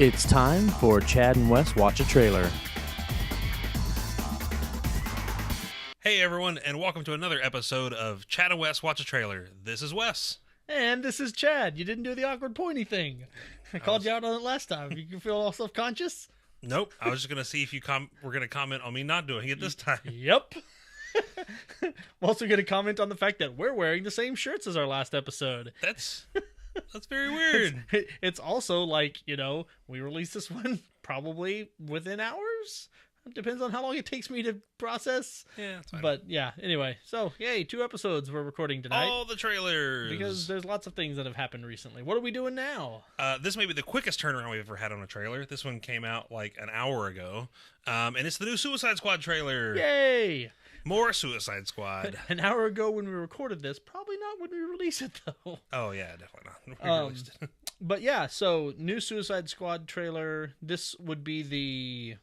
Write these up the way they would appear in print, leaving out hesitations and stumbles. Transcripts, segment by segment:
It's time for Chad and Wes Watch a Trailer. Hey everyone, and welcome to another episode of Chad and Wes Watch a Trailer. This is Wes. And this is Chad. You didn't do the awkward pointy thing. I called you out on it last time. You can feel all self-conscious? Nope, I was just going to see if you were going to comment on me not doing it this time. Yep. I'm also going to comment on the fact that we're wearing the same shirts as our last episode. That's very weird. It's also like, we release this one probably within hours. It depends on how long it takes me to process. Yeah, that's fine. But yeah, anyway. So, yay, 2 episodes we're recording tonight. All the trailers. Because there's lots of things that have happened recently. What are we doing now? This may be the quickest turnaround we've ever had on a trailer. This one came out like an hour ago. And it's the new Suicide Squad trailer. Yay! More Suicide Squad. An hour ago when we recorded this. Probably not when we release it, though. Oh, yeah, definitely not. We released it. But yeah, so new Suicide Squad trailer. This would be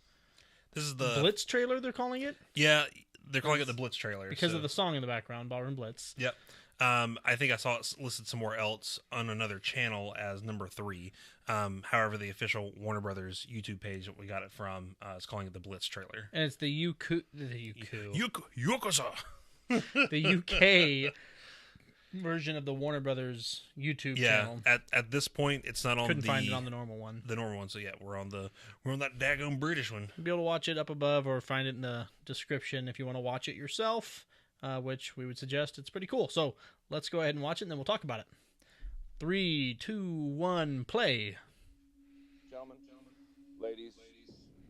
This is the Blitz trailer, they're calling it? Yeah, they're calling it the Blitz trailer. Because of the song in the background, Ballroom Blitz. Yep. I think I saw it listed somewhere else on another channel as number 3. However, the official Warner Brothers YouTube page that we got it from is calling it the Blitz trailer. And it's the Yokoza. the UK version of the Warner Brothers YouTube channel. At this point, it's not on. Couldn't find it on the normal one. The normal one. So yeah, we're on that daggone British one. You'll be able to watch it up above or find it in the description if you want to watch it yourself. Which we would suggest. It's pretty cool. So let's go ahead and watch it, and then we'll talk about it. 3, 2, 1, play. Gentlemen, ladies,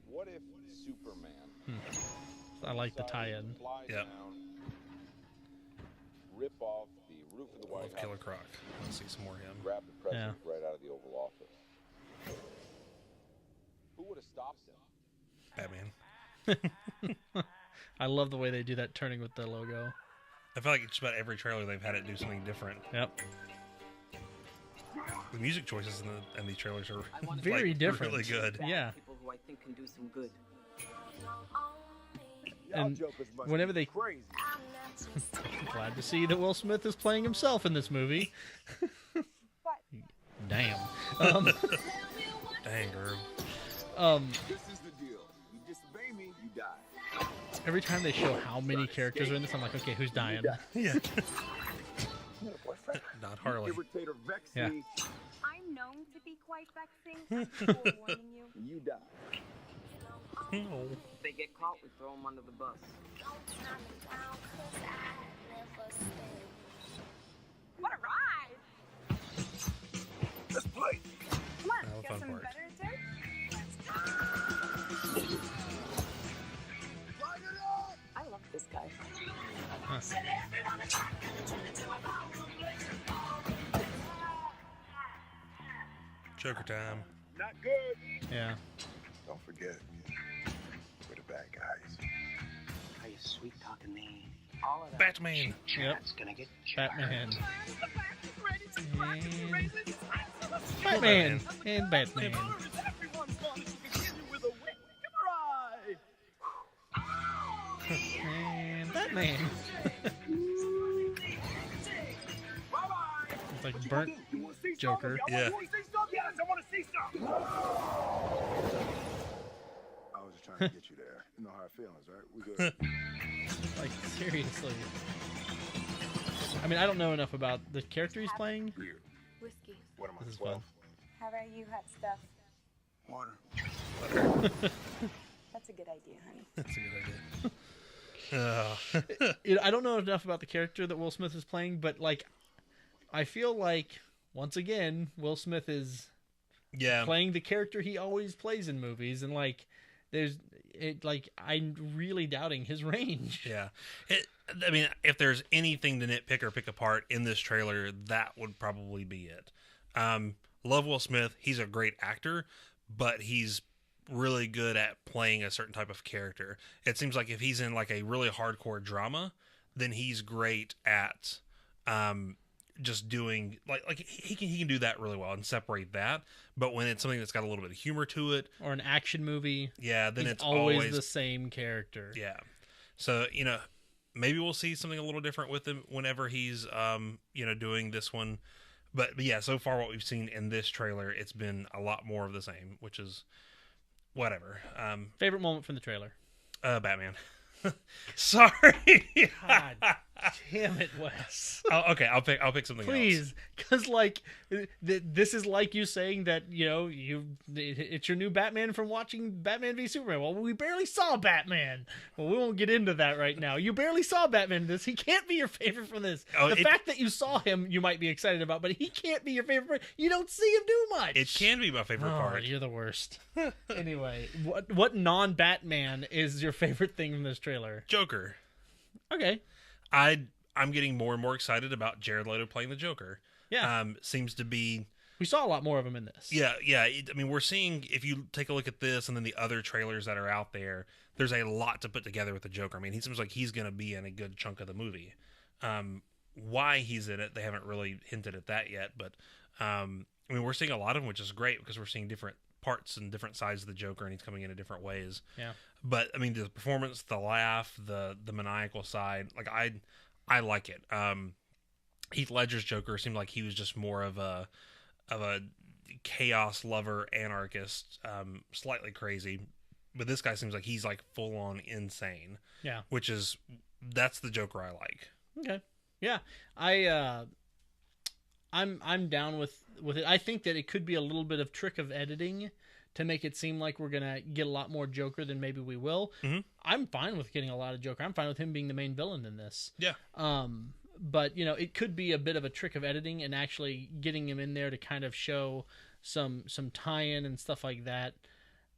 what if Superman? I like the tie-in. Yep. Rip off the roof of the White House. Killer Croc. Let's see some more of him. Grab the president right out of the Oval Office. Who would have stopped him? Batman. I love the way they do that turning with the logo. I feel like just about every trailer they've had it do something different. Yep. The music choices in these trailers are very different. Really good. Yeah. People who I think can do some good. And whenever they... Glad to see that Will Smith is playing himself in this movie. Damn. Dang, girl. This is the deal. You disobey me, you die. Every time they show how many characters are in this, I'm like, okay, who's dying? Yeah. Not Harley. Irritator vex Yeah. me, I'm known to be quite vexing. I'm forewarning you. you die. Oh. If they get caught, we throw them under the bus. What a ride! Let's play. Come on, Oh, got fun some part. better dirt? I love this guy. Joker time. Not good. Yeah. Don't forget, we're the bad guys. Are you sweet talking me? All of that. Batman. Yep. It's gonna get Batman. Ready to Batman. And Batman. Everyone's going to begin with a wink of an eye. And Batman. It's like burnt Joker. Yeah. Yes, I want to see some. I was just trying to get you there. You know how I feel, right? We good. Like, seriously. I mean, I don't know enough about the character he's playing. Whiskey. What am I? This is 12? fun. How about you, hot stuff? Water. That's a good idea, honey. That's a good idea. I don't know enough about the character that Will Smith is playing, but, like, I feel like, once again, Will Smith is Yeah. playing the character he always plays in movies, and, like, I'm really doubting his range. Yeah. I mean, if there's anything to nitpick or pick apart in this trailer, that would probably be it. Love Will Smith. He's a great actor, but he's really good at playing a certain type of character. It seems like if he's in like a really hardcore drama, then he's great at just doing like he can do that really well and separate that. But when it's something that's got a little bit of humor to it, Or an action movie, yeah, then he's it's always the same character. yeah. So maybe we'll see something a little different with him whenever he's doing this one. But yeah, so far what we've seen in this trailer, it's been a lot more of the same, which is whatever. Favorite moment from the trailer? Batman. Sorry. God damn it, Wes. Okay, I'll pick something else. Please, because like this is like you saying that it's your new Batman from watching Batman v Superman. Well, we barely saw Batman. Well, we won't get into that right now. You barely saw Batman in this. He can't be your favorite from this. The fact that you saw him, you might be excited about, but he can't be your favorite. You don't see him do much. It can be my favorite part. You're the worst. Anyway, what non-Batman is your favorite thing from this trailer? Joker. Okay. I'm getting more and more excited about Jared Leto playing the Joker. Yeah. Seems to be... We saw a lot more of him in this. Yeah. I mean, we're seeing, if you take a look at this and then the other trailers that are out there, there's a lot to put together with the Joker. I mean, he seems like he's going to be in a good chunk of the movie. Why he's in it, they haven't really hinted at that yet. But, I mean, we're seeing a lot of him, which is great because we're seeing different parts and different sides of the Joker, and he's coming in different ways. Yeah. But, I mean, the performance, the laugh, the maniacal side, like, I like it. Heath Ledger's Joker seemed like he was just more of a chaos lover, anarchist, slightly crazy. But this guy seems like he's like full on insane. Yeah. That's the Joker I like. Okay. Yeah. I'm down with it. I think that it could be a little bit of trick of editing to make it seem like we're gonna get a lot more Joker than maybe we will. Mm-hmm. I'm fine with getting a lot of Joker. I'm fine with him being the main villain in this. Yeah. But it could be a bit of a trick of editing and actually getting him in there to kind of show some tie-in and stuff like that.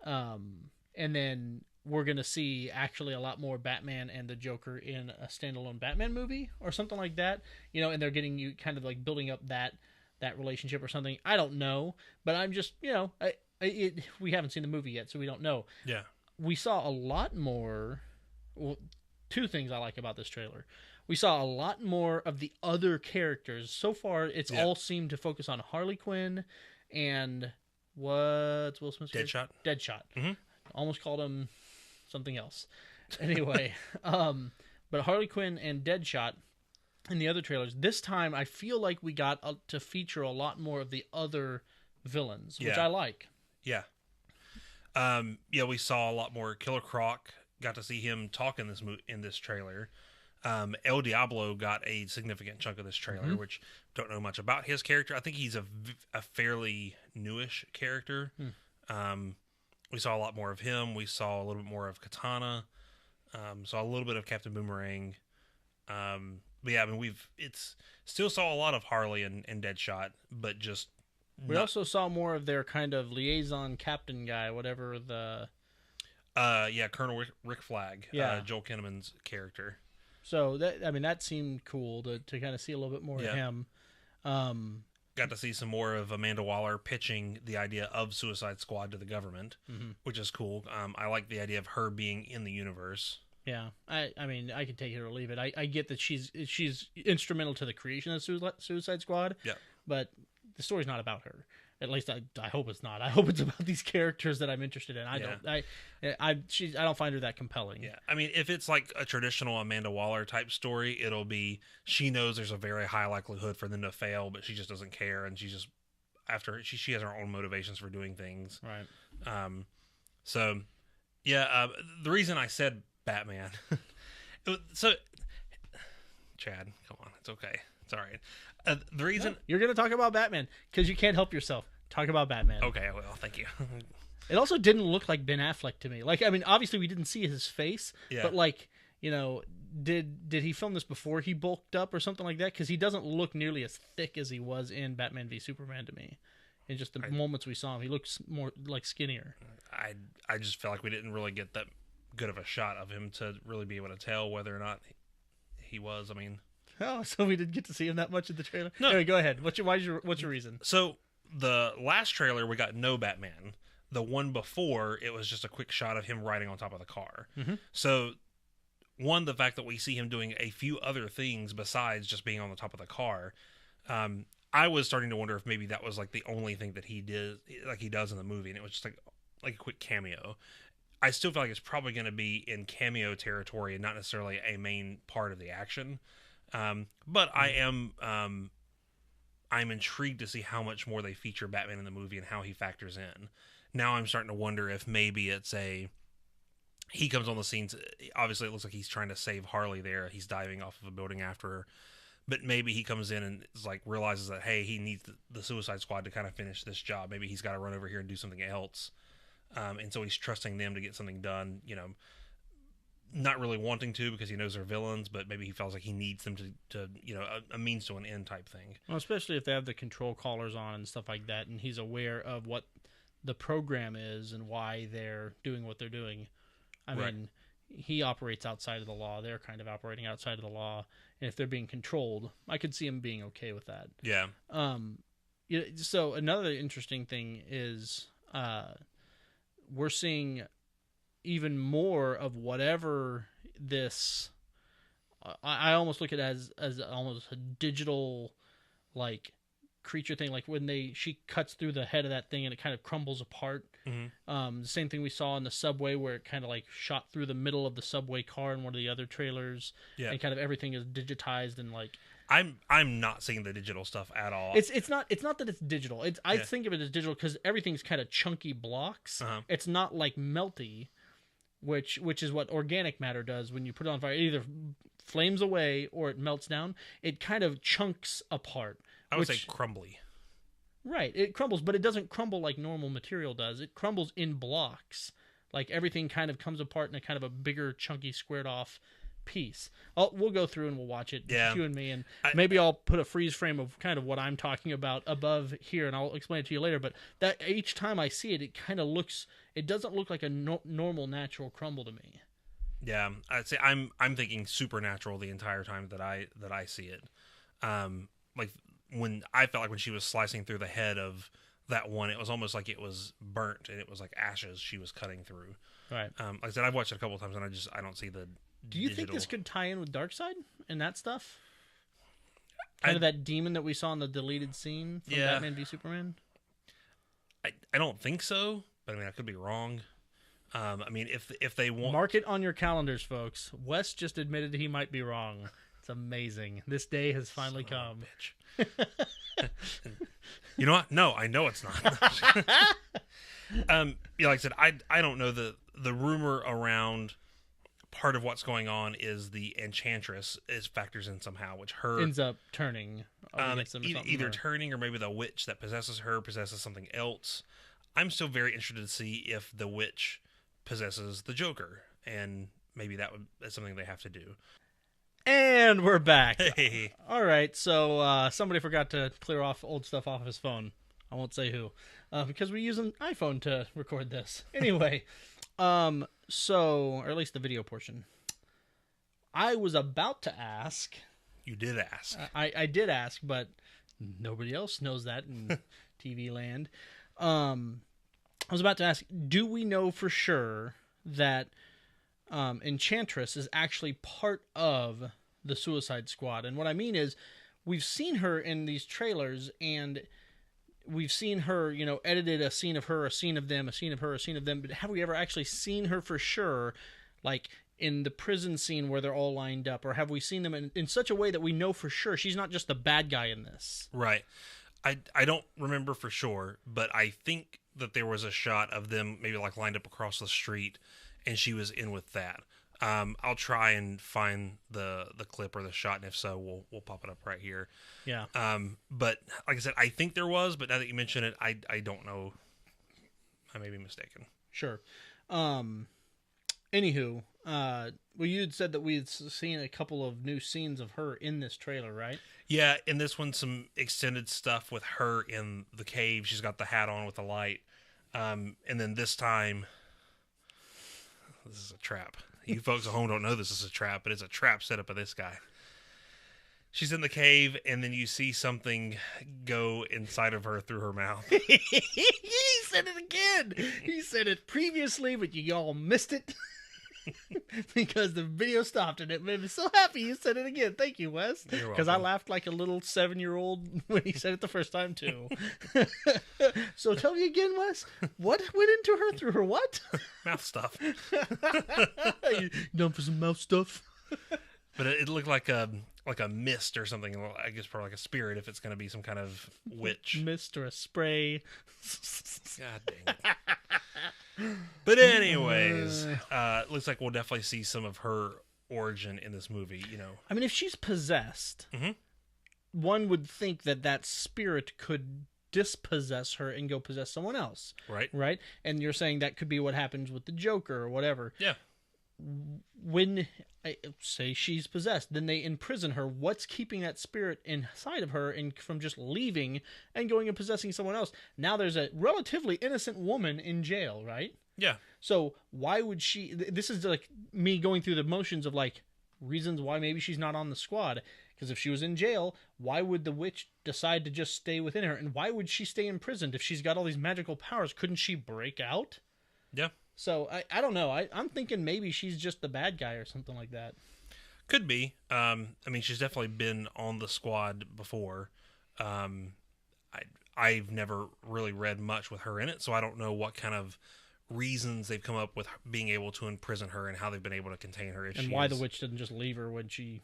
And then we're gonna see actually a lot more Batman and the Joker in a standalone Batman movie or something like that. And they're getting you kind of like building up that relationship or something. I don't know, but I'm just we haven't seen the movie yet, so we don't know. Yeah. We saw a lot more. Well, two things I like about this trailer. We saw a lot more of the other characters. So far, it's all seemed to focus on Harley Quinn and what's Will Smith's Deadshot. Deadshot. Mm-hmm. Almost called him something else. Anyway, but Harley Quinn and Deadshot in the other trailers. This time, I feel like we got to feature a lot more of the other villains, which I like. Yeah. We saw a lot more. Killer Croc, got to see him talk in this trailer. El Diablo got a significant chunk of this trailer, which don't know much about his character. I think he's a fairly newish character. We saw a lot more of him. We saw a little bit more of Katana. Saw a little bit of Captain Boomerang. But yeah, I mean, it's still saw a lot of Harley and Deadshot, but just we also saw more of their kind of liaison captain guy, whatever the Colonel Rick Flag, Joel Kinnaman's character. So that seemed cool to kind of see a little bit more of him. Got to see some more of Amanda Waller pitching the idea of Suicide Squad to the government, which is cool. I like the idea of her being in the universe. Yeah, I mean, I can take it or leave it. I get that she's instrumental to the creation of Suicide Squad. Yeah, but the story's not about her. At least I hope it's not. I hope it's about these characters that I'm interested in. I don't find her that compelling. Yeah, I mean, if it's like a traditional Amanda Waller type story, it'll be she knows there's a very high likelihood for them to fail, but she just doesn't care, and she just she has her own motivations for doing things. Right. So, yeah, the reason I said Batman, so Chad, come on, it's okay, it's all right. The reason you're going to talk about Batman because you can't help yourself. Talk about Batman. Okay, well, thank you. It also didn't look like Ben Affleck to me. Like, I mean, obviously we didn't see his face, but like, did he film this before he bulked up or something like that? Because he doesn't look nearly as thick as he was in Batman v Superman to me. In just the moments we saw him, he looks more like skinnier. I just feel like we didn't really get that good of a shot of him to really be able to tell whether or not he was. I mean. Oh, so we didn't get to see him that much in the trailer? No. Anyway, go ahead. What's your reason? So, the last trailer, we got no Batman. The one before, it was just a quick shot of him riding on top of the car. Mm-hmm. So, one, the fact that we see him doing a few other things besides just being on the top of the car, I was starting to wonder if maybe that was like the only thing that he did, like he does in the movie, and it was just like a quick cameo. I still feel like it's probably going to be in cameo territory and not necessarily a main part of the action. But I am I'm intrigued to see how much more they feature Batman in the movie and how he factors in. Now I'm starting to wonder if maybe it's he comes on the scenes. Obviously, it looks like he's trying to save Harley there. He's diving off of a building after her. But maybe he comes in and is like realizes that, hey, he needs the Suicide Squad to kind of finish this job. Maybe he's got to run over here and do something else. And so he's trusting them to get something done, not really wanting to because he knows they're villains, but maybe he feels like he needs them to a means to an end type thing. Well, especially if they have the control collars on and stuff like that, and he's aware of what the program is and why they're doing what they're doing. I mean, he operates outside of the law. They're kind of operating outside of the law. And if they're being controlled, I could see him being okay with that. Yeah. So another interesting thing is we're seeing even more of whatever this... I almost look at it as almost a digital, like, creature thing, like when she cuts through the head of that thing and it kind of crumbles apart. The same thing we saw in the subway where it kind of like shot through the middle of the subway car in one of the other trailers. Yeah, and kind of everything is digitized and like I'm not seeing the digital stuff at all. It's not that it's digital. I think of it as digital because everything's kind of chunky blocks. It's not like melty, which is what organic matter does when you put it on fire. It either flames away or it melts down. It kind of chunks apart. I would say crumbly. Right. It crumbles, but it doesn't crumble like normal material does. It crumbles in blocks. Like everything kind of comes apart in a kind of a bigger, chunky, squared off piece. We'll go through and we'll watch it, you and me, and maybe I'll put a freeze frame of kind of what I'm talking about above here, and I'll explain it to you later. But that each time I see it, it kind of looks... It doesn't look like a normal, natural crumble to me. Yeah, I'd say I'm thinking supernatural the entire time that I see it. Like... When I felt like when she was slicing through the head of that one, it was almost like it was burnt and it was like ashes she was cutting through. Right. Like I said, I've watched it a couple of times and I don't see the. Do you think this could tie in with Darkseid and that stuff? Kind of that demon that we saw in the deleted scene from Batman v Superman. I don't think so, but I mean I could be wrong. I mean if they want, mark it on your calendars, folks. Wes just admitted he might be wrong. It's amazing. This day has finally come. Bitch. You know what? No, I know it's not. Like I said, I don't know the rumor around part of what's going on is the Enchantress factors in somehow, which her ends up turning either turning or maybe the witch that possesses her possesses something else. I'm still very interested to see if the witch possesses the Joker, and maybe that's something they have to do. And we're back. Hey. All right, so somebody forgot to clear off old stuff off his phone. I won't say who, because we use an iPhone to record this. Anyway, or at least the video portion. I was about to ask. You did ask. I did ask, but nobody else knows that in TV land. I was about to ask, do we know for sure that Enchantress is actually part of the Suicide Squad? And what I mean is, we've seen her in these trailers, and we've seen her, edited a scene of her, a scene of them, a scene of her, a scene of them, but have we ever actually seen her for sure, like in the prison scene where they're all lined up, or have we seen them in such a way that we know for sure she's not just the bad guy in this? Right. I don't remember for sure, but I think that there was a shot of them maybe like lined up across the street, and she was in with that. I'll try and find the clip or the shot, and if so, we'll pop it up right here. Yeah. But like I said, I think there was, but now that you mention it, I don't know. I may be mistaken. Sure. Anywho, you had said that we had seen a couple of new scenes of her in this trailer, right? Yeah, in this one, some extended stuff with her in the cave. She's got the hat on with the light. And then this time, this is a trap. You folks at home don't know this is a trap, but it's a trap set up by this guy. She's in the cave, and then you see something go inside of her through her mouth. He said it again. He said it previously, but you all missed it because the video stopped, and it made me so happy you said it again. Thank you, Wes. Because I laughed like a little 7-year-old when he said it the first time, too. So tell me again, Wes, what went into her through her what? Mouth stuff. You done for some mouth stuff? But it looked like like a mist or something. I guess probably like a spirit if it's going to be some kind of witch. Mist or a spray. God dang it. But anyways, looks like we'll definitely see some of her origin in this movie, you know. I mean, if she's possessed, one would think that spirit could dispossess her and go possess someone else. Right? And you're saying that could be what happens with the Joker or whatever. Yeah. When, say she's possessed, then they imprison her. What's keeping that spirit inside of her and from just leaving and going and possessing someone else? Now there's a relatively innocent woman in jail, right? Yeah. So why would she... This is like me going through the motions of like reasons why maybe she's not on the squad. Because if she was in jail, why would the witch decide to just stay within her? And why would she stay imprisoned if she's got all these magical powers? Couldn't she break out? Yeah. So I don't know. I'm thinking maybe she's just the bad guy or something like that. Could be. I mean, she's definitely been on the squad before. I've never really read much with her in it, so I don't know what kind of reasons they've come up with being able to imprison her and how they've been able to contain her. And why the witch didn't just leave her when she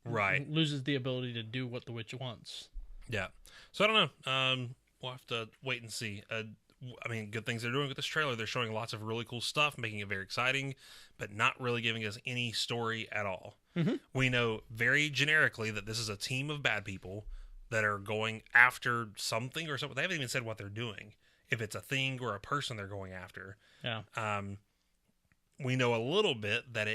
loses the ability to do what the witch wants. Yeah. So I don't know. We'll have to wait and see. I mean, good things they're doing with this trailer. They're showing lots of really cool stuff, making it very exciting, but not really giving us any story at all. We know very generically that this is a team of bad people that are going after something or something. They haven't even said what they're doing. If it's a thing or a person they're going after. Yeah. We know a little bit that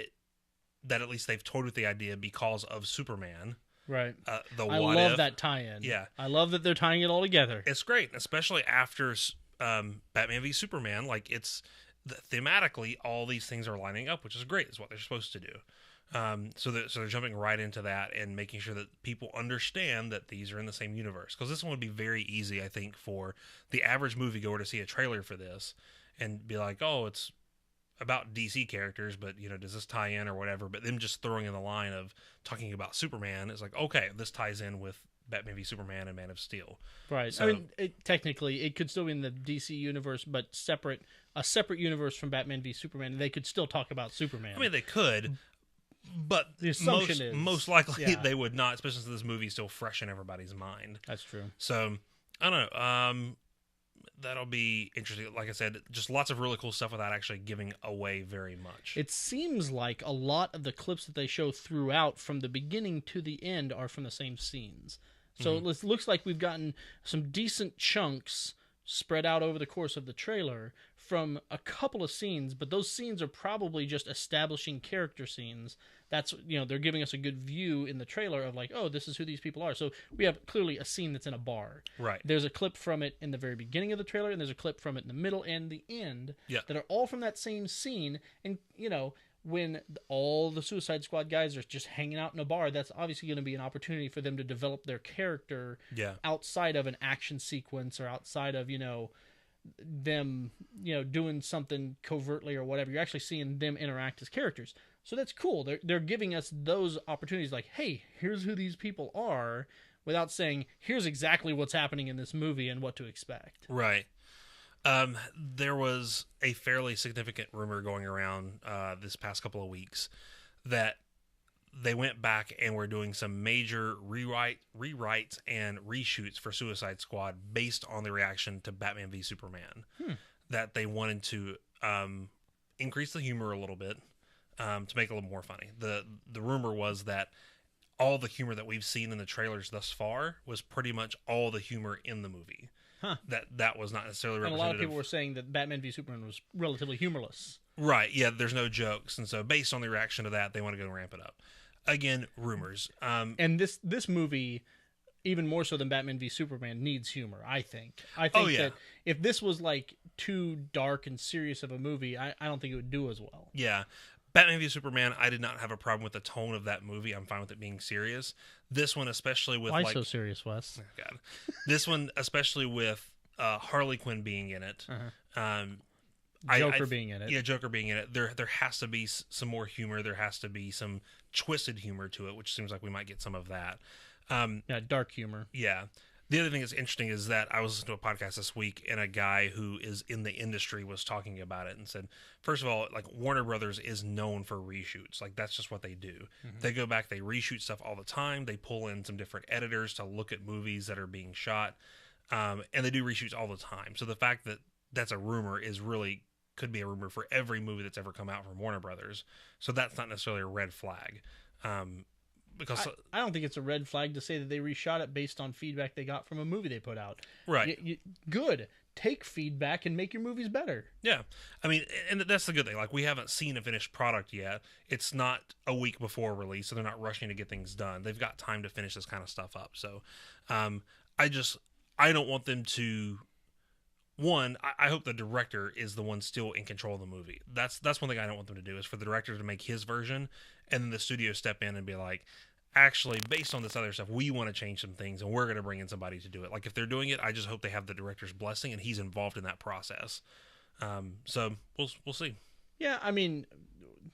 at least they've toyed with the idea because of Superman. Right. I love that tie-in. Yeah. I love that they're tying it all together. It's great, especially after Batman v Superman. Like, it's thematically all these things are lining up, which is great. It's what they're supposed to do. So they're jumping right into that and making sure that people understand that these are in the same universe. Because this one would be very easy, I think, for the average moviegoer to see a trailer for this and be like, "Oh, it's about DC characters, but you know, does this tie in or whatever?" But them just throwing in the line of talking about Superman is like, okay, this ties in with Batman v Superman and Man of Steel. Right. So, I mean, technically, it could still be in the DC universe, but a separate universe from Batman v Superman. They could still talk about Superman. I mean, they could, but the assumption is most likely they would not, especially since this movie is still fresh in everybody's mind. That's true. So, I don't know. That'll be interesting. Like I said, just lots of really cool stuff without actually giving away very much. It seems like a lot of the clips that they show throughout, from the beginning to the end, are from the same scenes. So it looks like we've gotten some decent chunks spread out over the course of the trailer from a couple of scenes, but those scenes are probably just establishing character scenes. That's, you know, they're giving us a good view in the trailer of like, oh, this is who these people are. So we have clearly a scene that's in a bar. Right. There's a clip from it in the very beginning of the trailer, and there's a clip from it in the middle and the end that are all from that same scene. And, you know, when all the Suicide Squad guys are just hanging out in a bar, that's obviously going to be an opportunity for them to develop their character outside of an action sequence or outside of, you know, them, you know, doing something covertly or whatever. You're actually seeing them interact as characters. So that's cool. They're giving us those opportunities like, hey, here's who these people are, without saying, here's exactly what's happening in this movie and what to expect. Right. There was a fairly significant rumor going around this past couple of weeks that they went back and were doing some major rewrites and reshoots for Suicide Squad based on the reaction to Batman v Superman. That they wanted to increase the humor a little bit, to make it a little more funny. The rumor was that all the humor that we've seen in the trailers thus far was pretty much all the humor in the movie. That was not necessarily representative. And a lot of people were saying that Batman v Superman was relatively humorless. Right, yeah, there's no jokes. And so based on the reaction to that, they want to go and ramp it up. Again, rumors. And this movie, even more so than Batman v Superman, needs humor, I think. I think that if this was like too dark and serious of a movie, I don't think it would do as well. Yeah. Batman v Superman, I did not have a problem with the tone of that movie. I'm fine with it being serious. This one, especially with Why so serious, Wes? Oh, God. This one, especially with Harley Quinn being in it. Joker being in it. Yeah, Joker being in it. There has to be some more humor. There has to be some twisted humor to it, which seems like we might get some of that. Dark humor. Yeah. The other thing that's interesting is that I was listening to a podcast this week, and a guy who is in the industry was talking about it and said, first of all, like Warner Brothers is known for reshoots. Like that's just what they do. They go back, they reshoot stuff all the time. They pull in some different editors to look at movies that are being shot, and they do reshoots all the time. So the fact that that's a rumor is really could be a rumor for every movie that's ever come out from Warner Brothers. So that's not necessarily a red flag. Because I don't think it's a red flag to say that they reshot it based on feedback they got from a movie they put out. Right. Good. Take feedback and make your movies better. Yeah. I mean, and that's the good thing. Like, we haven't seen a finished product yet. It's not a week before release, so they're not rushing to get things done. They've got time to finish this kind of stuff up. So, I don't want them to... One, I hope the director is the one still in control of the movie. That's one thing I don't want them to do, is for the director to make his version, and then the studio step in and be like, actually, based on this other stuff, we want to change some things, and we're going to bring in somebody to do it. Like, if they're doing it, I just hope they have the director's blessing, and he's involved in that process. So we'll see. Yeah, I mean,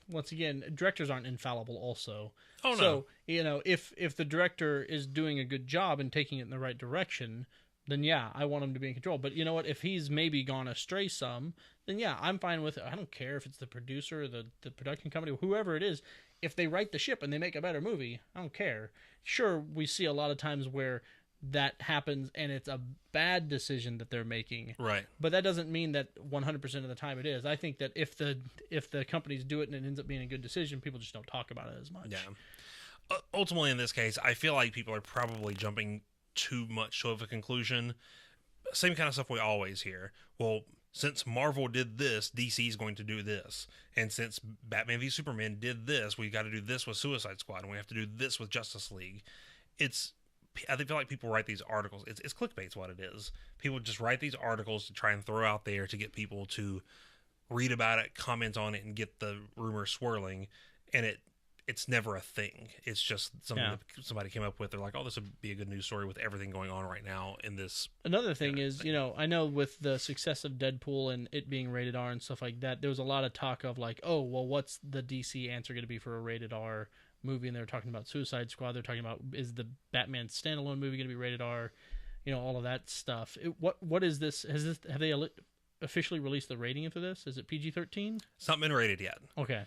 once again, directors aren't infallible also. Oh, no. So, if the director is doing a good job and taking it in the right direction, then yeah, I want him to be in control. But you know what? If he's maybe gone astray some, then yeah, I'm fine with it. I don't care if it's the producer, the production company, whoever it is. If they right the ship and they make a better movie, I don't care. Sure, we see a lot of times where that happens and it's a bad decision that they're making. Right. But that doesn't mean that 100% of the time it is. I think that if the companies do it and it ends up being a good decision, people just don't talk about it as much. Yeah. Ultimately, in this case, I feel like people are probably jumping too much of a conclusion. Same kind of stuff we always hear. Well, since Marvel did this, DC is going to do this. And since Batman v Superman did this, we got to do this with Suicide Squad, and we have to do this with Justice League. I feel like people write these articles. It's clickbait is what it is. People just write these articles to try and throw out there to get people to read about it, comment on it, and get the rumor swirling. And it's never a thing. It's just something that somebody came up with. They're like, oh, this would be a good news story with everything going on right now in this. Another thing is, I know with the success of Deadpool and it being rated R and stuff like that, there was a lot of talk of like, oh, well, what's the DC answer going to be for a rated R movie? And they're talking about Suicide Squad. They're talking about, is the Batman standalone movie going to be rated R? All of that stuff. What is this? Have they officially released the rating for this? Is it PG-13? It's not been rated yet. Okay.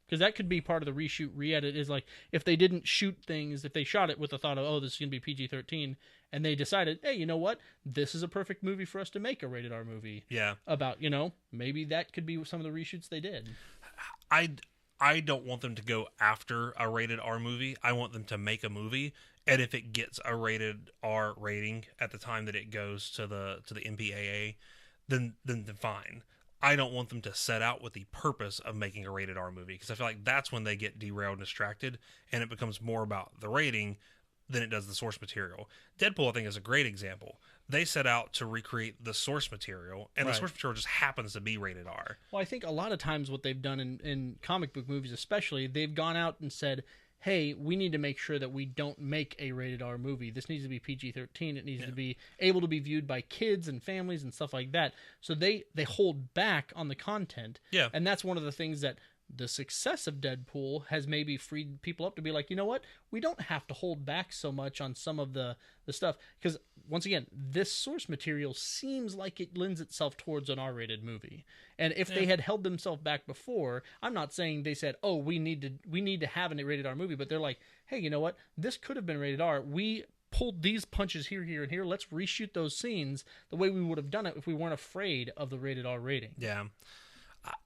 Because that could be part of the reshoot, re-edit, is like, if they didn't shoot things, if they shot it with the thought of, oh, this is going to be PG-13, and they decided, hey, you know what? This is a perfect movie for us to make a rated R movie. Yeah. About, maybe that could be some of the reshoots they did. I don't want them to go after a rated R movie. I want them to make a movie, and if it gets a rated R rating at the time that it goes to the MPAA, then fine. I don't want them to set out with the purpose of making a rated R movie, because I feel like that's when they get derailed and distracted, and it becomes more about the rating than it does the source material. Deadpool, I think, is a great example. They set out to recreate the source material, and the source material just happens to be rated R. Well, I think a lot of times what they've done in comic book movies especially, they've gone out and said, hey, we need to make sure that we don't make a rated R movie. This needs to be PG-13. It needs to be able to be viewed by kids and families and stuff like that. So they hold back on the content. Yeah. And that's one of the things that the success of Deadpool has maybe freed people up to be like, you know what? We don't have to hold back so much on some of the stuff. Because, once again, this source material seems like it lends itself towards an R-rated movie. And if they had held themselves back before, I'm not saying they said, oh, we need to have a rated R movie. But they're like, hey, you know what? This could have been rated R. We pulled these punches here, here, and here. Let's reshoot those scenes the way we would have done it if we weren't afraid of the rated R rating. Yeah.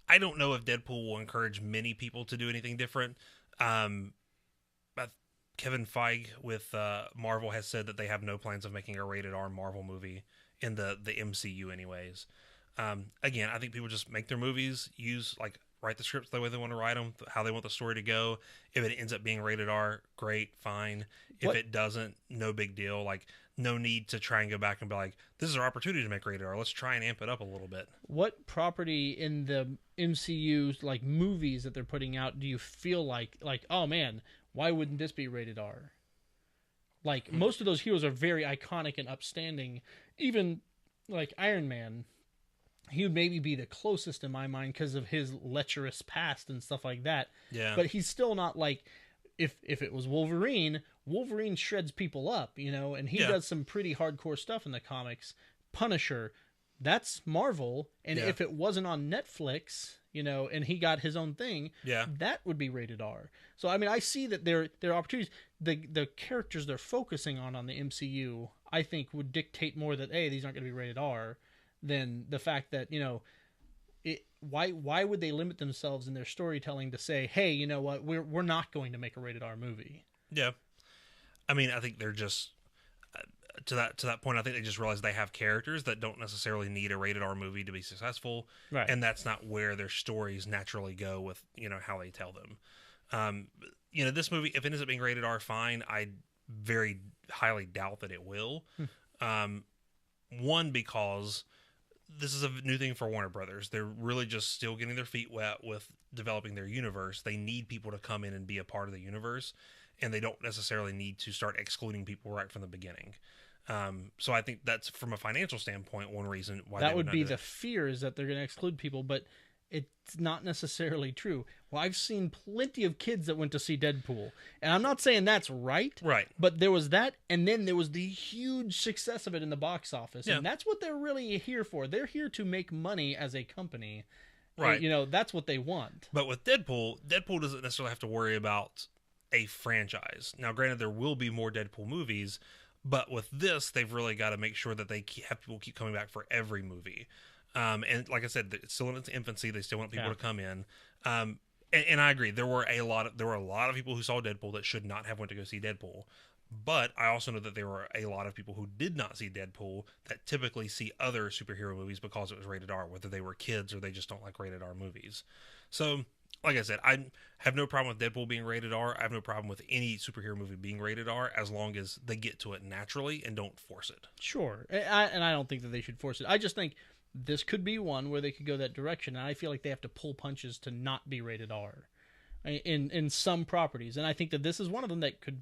I don't know if Deadpool will encourage many people to do anything different. But Kevin Feige with Marvel has said that they have no plans of making a rated R Marvel movie in the MCU anyways. Again, I think people just make their movies, write the scripts the way they want to write them, how they want the story to go. If it ends up being rated R, great, fine. If it doesn't, no big deal. No need to try and go back and be like, this is our opportunity to make rated R. Let's try and amp it up a little bit. What property in the MCU, movies that they're putting out, do you feel like, oh man, why wouldn't this be rated R? Most of those heroes are very iconic and upstanding. Even, Iron Man, he would maybe be the closest in my mind because of his lecherous past and stuff like that. Yeah. But he's still not if it was Wolverine, Wolverine shreds people up, and he does some pretty hardcore stuff in the comics. Punisher, that's Marvel, and if it wasn't on Netflix, and he got his own thing, that would be rated R. So I mean, I see that there are opportunities. The characters they're focusing on the MCU, I think, would dictate more that these aren't going to be rated R than the fact that why would they limit themselves in their storytelling to say, hey, you know what, we're not going to make a rated R movie. Yeah, I mean, I think they're just to that point. I think they just realize they have characters that don't necessarily need a rated R movie to be successful, right? And that's not where their stories naturally go with how they tell them. This movie, if it ends up being rated R, fine. I very highly doubt that it will. One, because this is a new thing for Warner Brothers. They're really just still getting their feet wet with developing their universe. They need people to come in and be a part of the universe, and they don't necessarily need to start excluding people right from the beginning. So I think that's, from a financial standpoint, one reason why that would be the fear, is that they're going to exclude people, but it's not necessarily true. Well, I've seen plenty of kids that went to see Deadpool, and I'm not saying that's right, but there was that, and then there was the huge success of it in the box office, and that's what they're really here for. They're here to make money as a company, right? That's what they want. But with Deadpool doesn't necessarily have to worry about a franchise. Now, granted, there will be more Deadpool movies, but with this, they've really got to make sure that they have people keep coming back for every movie. And like I said, it's still in its infancy. They still want people to come in. And I agree. There were a lot of people who saw Deadpool that should not have went to go see Deadpool. But I also know that there were a lot of people who did not see Deadpool that typically see other superhero movies because it was rated R, whether they were kids or they just don't like rated R movies. So, like I said, I have no problem with Deadpool being rated R. I have no problem with any superhero movie being rated R, as long as they get to it naturally and don't force it. Sure. And I don't think that they should force it. I just think this could be one where they could go that direction, and I feel like they have to pull punches to not be rated R in some properties, and I think that this is one of them that could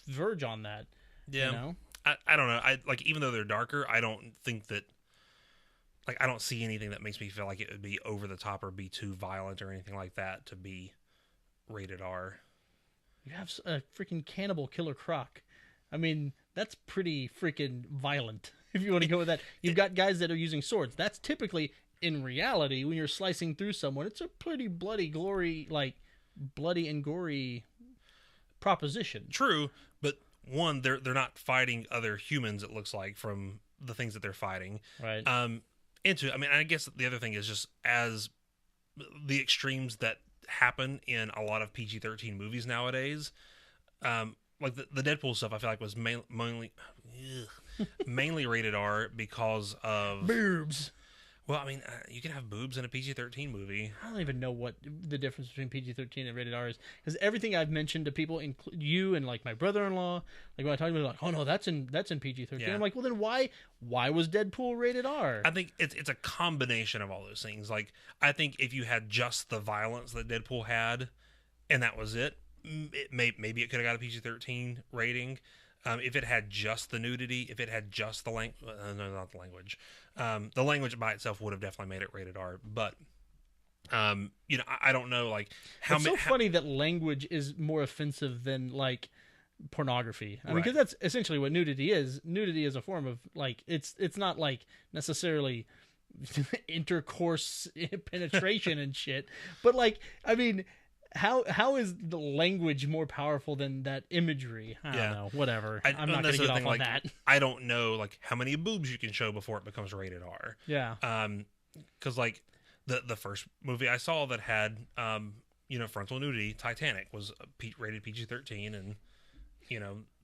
verge on that. Yeah, I don't know. Even though they're darker, I don't think that, I don't see anything that makes me feel like it would be over the top or be too violent or anything like that to be rated R. You have a freaking cannibal Killer Croc. I mean, that's pretty freaking violent. If you want to go with that, you've got guys that are using swords. That's typically, in reality, when you're slicing through someone, it's a pretty bloody and gory proposition. True, but one, they're not fighting other humans. It looks like, from the things that they're fighting, right? And two, I mean, I guess the other thing is just as the extremes that happen in a lot of PG-13 movies nowadays. Like the Deadpool stuff, I feel like was mainly rated R because of boobs. Well, I mean, you can have boobs in a PG-13 movie. I don't even know what the difference between PG-13 and rated R is, because everything I've mentioned to people, you and like my brother-in-law, like when I talk to them, like, oh no, that's in PG-13. Yeah. I'm like, well then why was Deadpool rated R? I think it's a combination of all those things. Like, I think if you had just the violence that Deadpool had, and that was it, maybe it could have got a PG-13 rating. If it had just the nudity, if it had just the language, no, not the language. The language by itself would have definitely made it rated R. But, I don't know, like, how many. It's so funny that language is more offensive than, like, pornography. I mean, because that's essentially what nudity is. Nudity is a form of, like, it's not, like, necessarily intercourse penetration and shit. But, like, I mean, How is the language more powerful than that imagery? I don't know. Whatever. I'm not going to get off on that. I don't know, like, how many boobs you can show before it becomes rated R. Yeah. Because, like, the first movie I saw that had, frontal nudity, Titanic, was rated PG-13, and,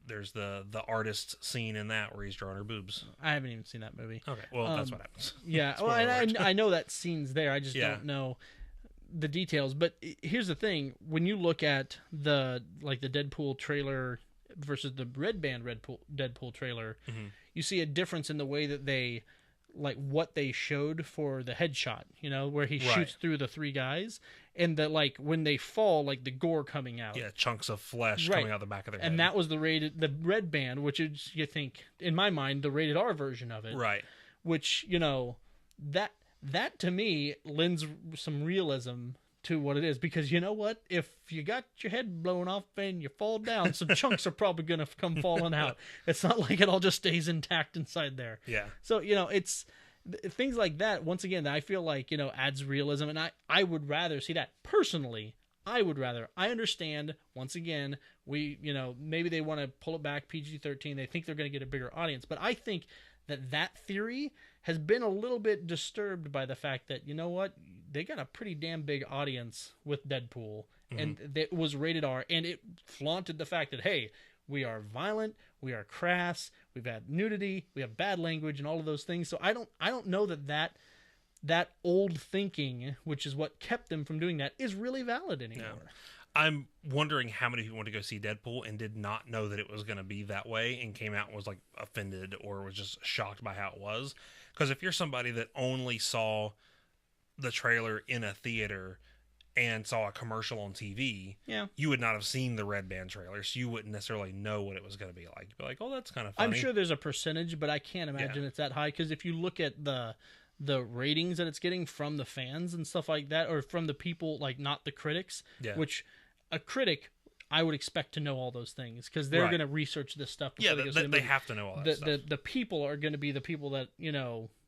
there's the artist scene in that where he's drawing her boobs. I haven't even seen that movie. Okay, well, that's what happens. Yeah, well, and I know that scene's there. I just don't know the details. But here's the thing: when you look at the Deadpool trailer versus the Red Band Deadpool trailer, you see a difference in the way that they, like, what they showed for the headshot, where he shoots through the three guys, and that, like, when they fall, like, the gore coming out, chunks of flesh coming out the back of their head. And that was the Red Band, which is, you think, in my mind, the rated R version of it, right? Which, that to me lends some realism to what it is, because you know what? If you got your head blown off and you fall down, some chunks are probably going to come falling out. It's not like it all just stays intact inside there. Yeah. So, it's things like that. Once again, I feel like, adds realism, and I would rather see that personally. I understand, once again, maybe they want to pull it back PG-13. They think they're going to get a bigger audience, but I think that theory has been a little bit disturbed by the fact that, you know what, they got a pretty damn big audience with Deadpool, and it was rated R, and it flaunted the fact that, hey, we are violent, we are crass, we've had nudity, we have bad language, and all of those things. So I don't know that old thinking, which is what kept them from doing that, is really valid anymore. No. I'm wondering how many people went to go see Deadpool and did not know that it was going to be that way and came out and was like offended or was just shocked by how it was. Because if you're somebody that only saw the trailer in a theater and saw a commercial on TV, you would not have seen the Red Band trailer, so you wouldn't necessarily know what it was going to be like. You'd be like, oh, that's kind of funny. I'm sure there's a percentage, but I can't imagine it's that high, because if you look at the ratings that it's getting from the fans and stuff like that, or from the people, like not the critics, which a critic, I would expect to know all those things, because they're going to research this stuff before they go see the movie. They have to know all that stuff. The people are going to be the people that,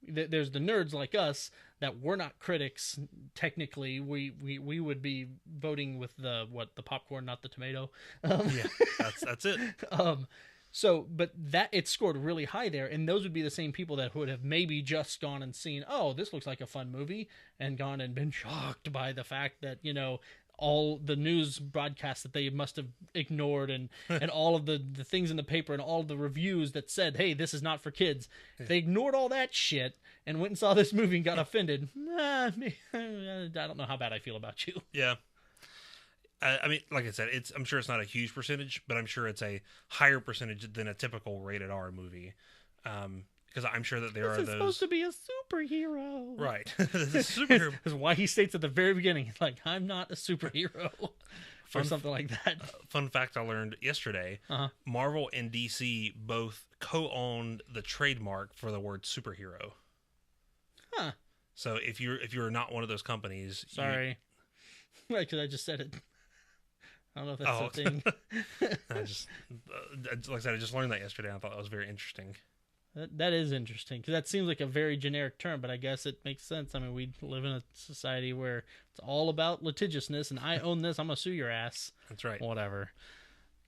there's the nerds like us that we're not critics. Technically, we would be voting with the popcorn, not the tomato. That's it. So, but that it scored really high there, and those would be the same people that would have maybe just gone and seen, oh, this looks like a fun movie, and gone and been shocked by the fact that, all the news broadcasts that they must have ignored, and all of the things in the paper and all of the reviews that said, hey, this is not for kids. They ignored all that shit and went and saw this movie and got offended. I don't know how bad I feel about you. Yeah. I mean, like I said, I'm sure it's not a huge percentage, but I'm sure it's a higher percentage than a typical rated R movie. Because I'm sure that there are those. It's supposed to be a superhero, right? Superhero. That's why he states at the very beginning, he's like, "I'm not a superhero," or something like that. Fun fact I learned yesterday: Marvel and DC both co-owned the trademark for the word superhero. Huh. So if you're not one of those companies, sorry, because I just said it. I don't know if that's a thing. I just, like I said, I just learned that yesterday. And I thought that was very interesting. That is interesting, because that seems like a very generic term, but I guess it makes sense. I mean, we live in a society where it's all about litigiousness, and I own this, I'm going to sue your ass. That's right. Whatever.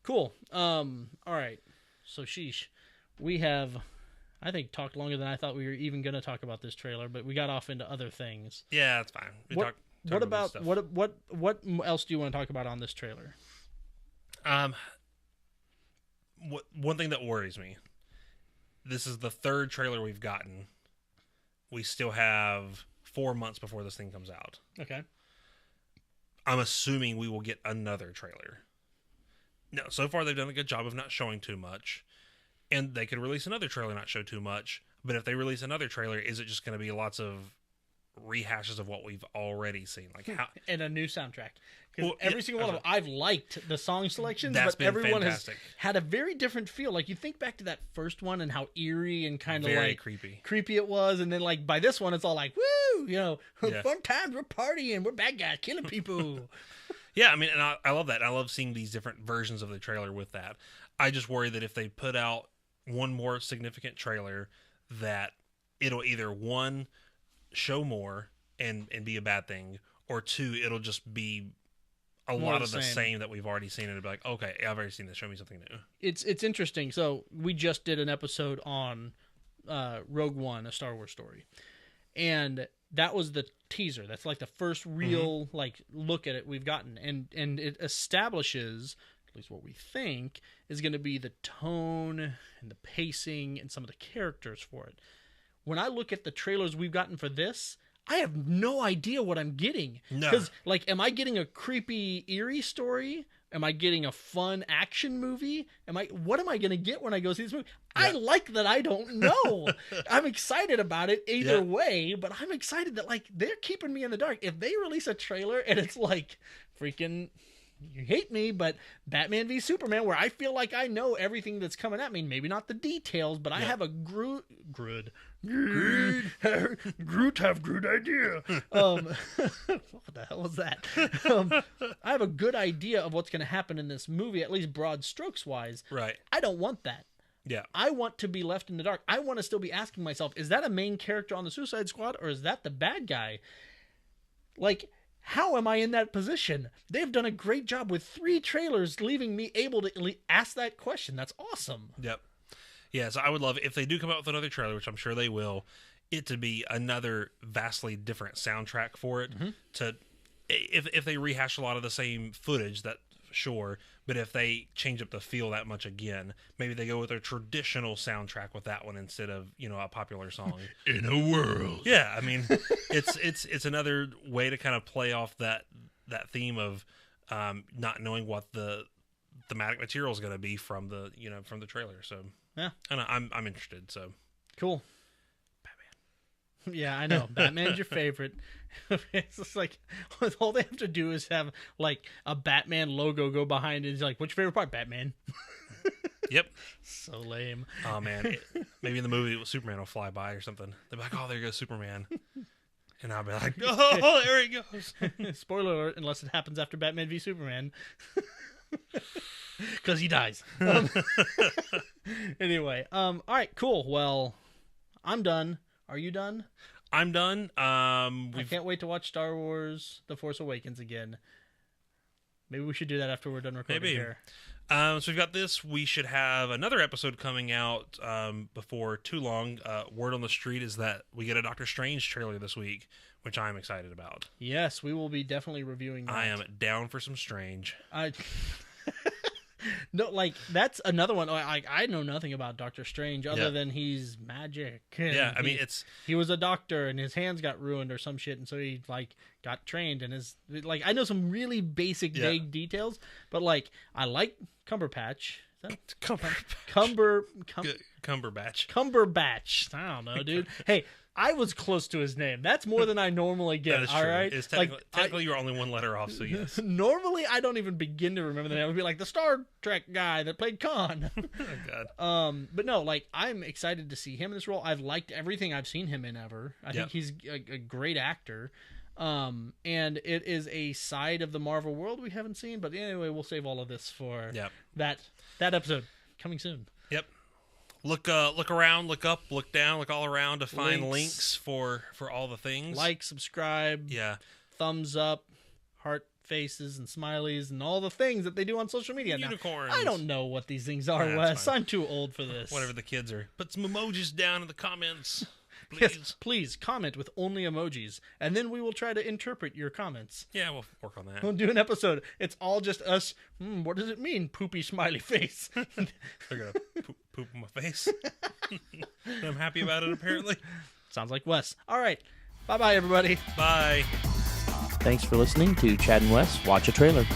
Cool. All right. So, sheesh. We have, I think, talked longer than I thought we were even going to talk about this trailer, but we got off into other things. Yeah, that's fine. What else do you want to talk about on this trailer? One thing that worries me. This is the third trailer we've gotten. We still have 4 months before this thing comes out. Okay. I'm assuming we will get another trailer. No, so far they've done a good job of not showing too much. And they could release another trailer, not show too much. But if they release another trailer, is it just going to be lots of rehashes of what we've already seen? Like how and a new soundtrack. Because every single one of them, I've liked the song selections, but everyone fantastic. Has had a very different feel. Like, you think back to that first one and how eerie and kind of like creepy it was, and then like by this one it's all like, woo, fun times, we're partying, we're bad guys killing people. Yeah, I mean, and I love that. I love seeing these different versions of the trailer with that. I just worry that if they put out one more significant trailer, that it'll either, one, show more and be a bad thing, or two, it'll just be a lot of the same that we've already seen, and it'll be like, okay, I've already seen this, show me something new. It's interesting. So we just did an episode on Rogue One, a Star Wars story, and that was the teaser. That's like the first real like look at it we've gotten, and it establishes, at least what we think, is going to be the tone and the pacing and some of the characters for it. When I look at the trailers we've gotten for this, I have no idea what I'm getting. Because, like, am I getting a creepy, eerie story? Am I getting a fun action movie? What am I going to get when I go see this movie? Yeah. I like that I don't know. I'm excited about it either way, but I'm excited that, like, they're keeping me in the dark. If they release a trailer and it's like freaking, you hate me, but Batman v Superman, where I feel like I know everything that's coming at me, maybe not the details, but I have a Groot have Groot idea. What the hell was that? I have a good idea of what's going to happen in this movie, at least broad strokes wise. Right. I don't want that. Yeah. I want to be left in the dark. I want to still be asking myself, is that a main character on the Suicide Squad, or is that the bad guy? Like, how am I in that position? They've done a great job with 3 trailers, leaving me able to ask that question. That's awesome. Yep. Yeah, so I would love, if they do come out with another trailer, which I'm sure they will, it to be another vastly different soundtrack for it. To if they rehash a lot of the same footage, that sure, but if they change up the feel that much again, maybe they go with a traditional soundtrack with that one instead of, you know, a popular song. In a world. Yeah, I mean, it's another way to kind of play off that theme of not knowing what the thematic material is going to be from the trailer. So yeah, and I'm interested. So cool. Batman. Yeah, I know. Batman's your favorite. It's just like all they have to do is have like a Batman logo go behind it. It's like, what's your favorite part, Batman? Yep. So lame. Oh man, maybe in the movie Superman will fly by or something. They'll be like, oh, there goes Superman. And I'll be like, oh, there he goes. Spoiler alert, unless it happens after Batman v Superman. Because he dies. Anyway, all right, cool. Well, I'm done. Are you done? I'm done. I can't wait to watch Star Wars The Force Awakens again. Maybe we should do that after we're done recording here. So we've got this. We should have another episode coming out before too long. Word on the street is that we get a Doctor Strange trailer this week, which I'm excited about. Yes, we will be definitely reviewing that. I am down for some Strange. No, like, that's another one. Like, I know nothing about Doctor Strange other than he's magic. Yeah, I mean, he was a doctor and his hands got ruined or some shit, and so he like got trained and is like, I know some really basic vague details, but like, I like Cumberbatch. Cumberbatch. I don't know, dude. Hey, I was close to his name. That's more than I normally get. That is all true. right, It's technically you're only one letter off. So yes. Normally, I don't even begin to remember the name. I would be like the Star Trek guy that played Khan. Oh God. But no, like, I'm excited to see him in this role. I've liked everything I've seen him in ever. I think he's a great actor. And it is a side of the Marvel world we haven't seen. But anyway, we'll save all of this for that episode coming soon. Yep. Look around, look up, look down, look all around to find links for all the things. Like, subscribe, thumbs up, heart faces and smileys and all the things that they do on social media. Unicorns. Now, I don't know what these things are, Wes. I'm too old for this. Whatever the kids are. Put some emojis down in the comments. Please. Yes, please comment with only emojis, and then we will try to interpret your comments. Yeah, we'll work on that. We'll do an episode. It's all just us. What does it mean, poopy smiley face? They're gonna poop in my face. I'm happy about it, apparently. Sounds like Wes. All right. Bye-bye, everybody. Bye. Thanks for listening to Chad and Wes Watch a Trailer.